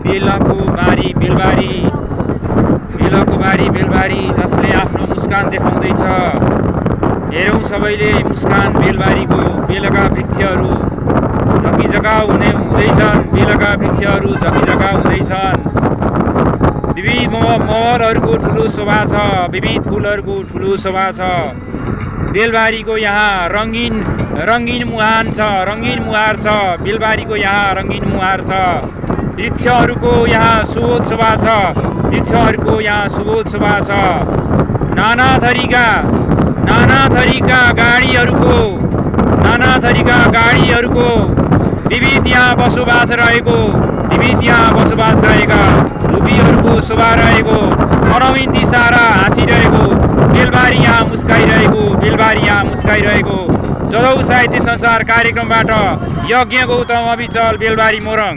बेलको बारी बेलबारी जसले आफ्नो मुस्कान देखाउँदैछ। हेरौँ सबैले मुस्कान बेलबारीको। बेलका वृक्षहरू जगी-जगा हुँदैछन्। बेलका वृक्षहरू जगी-जगा हुँदैछन्। विविध महलहरूको ठुलो शोभा छ। विविध फुलहरूको ठुलो शोभा छ। बेलबारीको यहाँ रङ्गीन मुहार छ। बेलबारीको यहाँ रङ्गीन मुहार छ। वृक्षहरूको यहाँ सुबोध शोभा छ। नाना थरीका गाडीहरूको विविध यहाँ बसोबास रहेका धुपीहरूको शोभा रहेको। मनौइन्ती सारा हाँसिरहेको। बेलबारी यहाँ मुस्काइरहेको। जदौ साहित्य संसार कार्यक्रमबाट यज्ञ गौतम अविचल बेलबारी मोरङ।